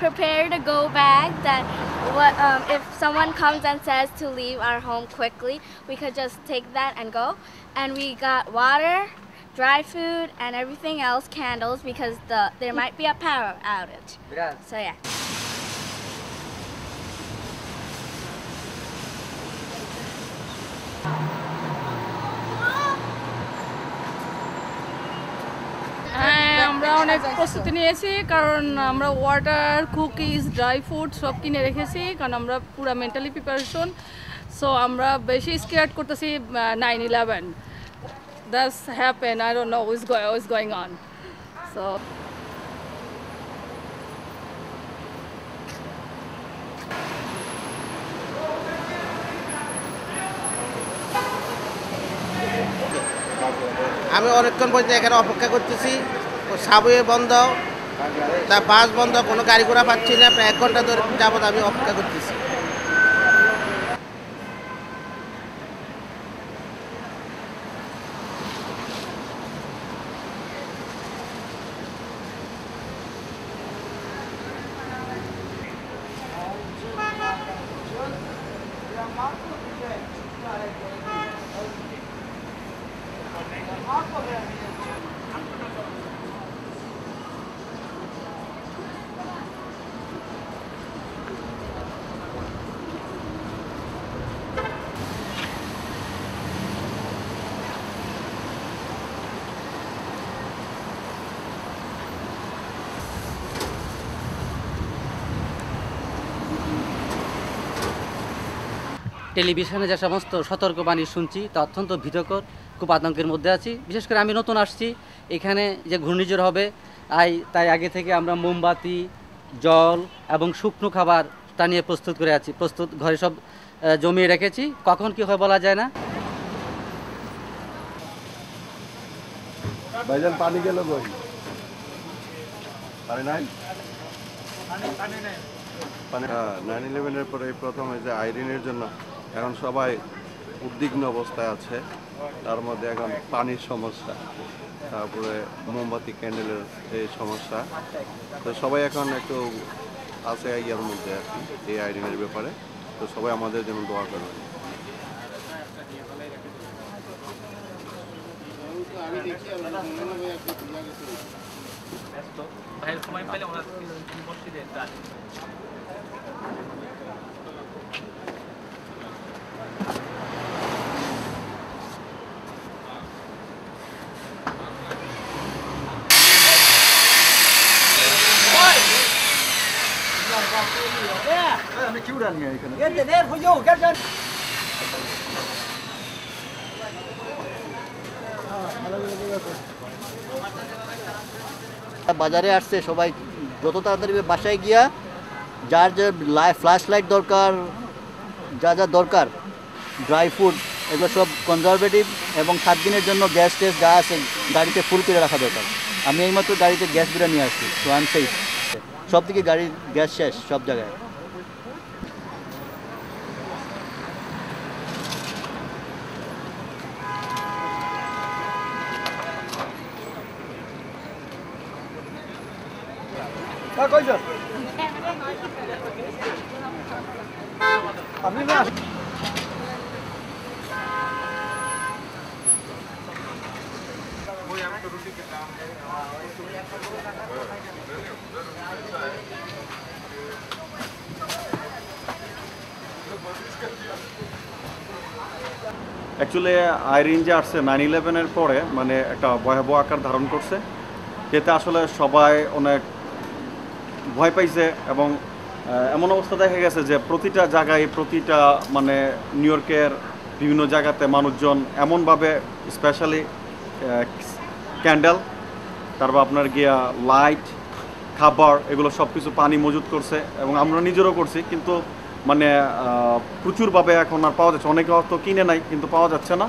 prepared a go bag that if someone comes and says to leave our home quickly, we could just take that and go. And we got water, dry food, and everything else, candles, because there might be a power outage. So yeah. আমরা অনেক প্রস্তুতি নিয়েছি কারণ আমরা water, cookies, dry food সব কিনে রেখেছি কারণ আমরা পুরো মেন্টালি প্রিপারেশন। সো আমরা বেশি স্কেয়ার্ড করতেছি 9/11 that's happened. I don't know what's going on. So আমি অনেকক্ষণ পর্যন্ত এখানে অপেক্ষা করতেছি। সাবওয়ে বন্ধ, তার বাস বন্ধ, কোনো গাড়ি ঘোড়া পাচ্ছি না। প্রায় 1 ঘন্টা ধরে যাবত আমি অপেক্ষা করতেছি। টেলিভিশনে যে সমস্ত সতর্কবাণী শুনছি তা অত্যন্ত ভীতকর, খুব আতঙ্কের মধ্যে আছি। বিশেষ করে আমি নতুন আসছি এখানে, যে ঘূর্ণিঝড় হবে তাই আগে থেকে আমরা মোমবাতি, জল এবং শুকনো খাবার তা নিয়ে প্রস্তুত করে আছি। ঘরে সব জমিয়ে রেখেছি, কখন কী হয় বলা যায় না। ভাইজান পানি গেল কই? পানি নাই? 9/11-এর পরে প্রথম হয়েছে আইরিনের জন্য এখন সবাই উদ্বিগ্ন অবস্থায় আছে। তার মধ্যে এখন পানির সমস্যা, তারপরে মোমবাতি, ক্যান্ডেলের এই সমস্যা। তো সবাই এখন একটু আছে ইয়ার মধ্যে আর কি এই আইরিনের ব্যাপারে। তো সবাই আমাদের জন্য দোয়া করবে। বাজারে আসছে সবাই, যত তাড়াতাড়ি বাসায় গিয়া যার যে ফ্ল্যাশ লাইট দরকার, যা যা দরকার, ড্রাই ফুড, এগুলো সব কনজারভেটিভ এবং 7 দিনের জন্য গ্যাস টেস যা আছে গাড়িতে ফুল করে রাখা দরকার। আমি এইমাত্র গাড়িতে গ্যাস বিরা নিয়ে আসছি, তো আই এম সেফ। সব দিকে গাড়ির গ্যাস শেষ সব জায়গায়। আপনি না অ্যাকচুয়ালি আইরিন যে আসছে 9/11-এর পরে মানে একটা ভয়াবহ আকার ধারণ করছে, যেতে আসলে সবাই অনেক ভয় পাইছে এবং এমন অবস্থা দেখা গেছে যে প্রতিটা জায়গায়, প্রতিটা মানে নিউ ইয়র্কের বিভিন্ন জায়গাতে মানুষজন এমনভাবে স্পেশালি ক্যান্ডেল, তারপর আপনার গিয়া লাইট, খাবার, এগুলো সব কিছু পানি মজুত করছে এবং আমরা নিজেরও করছি। কিন্তু মানে প্রচুরভাবে এখন আর পাওয়া যাচ্ছে, অনেকে হয়তো কিনে নাই কিন্তু পাওয়া যাচ্ছে না।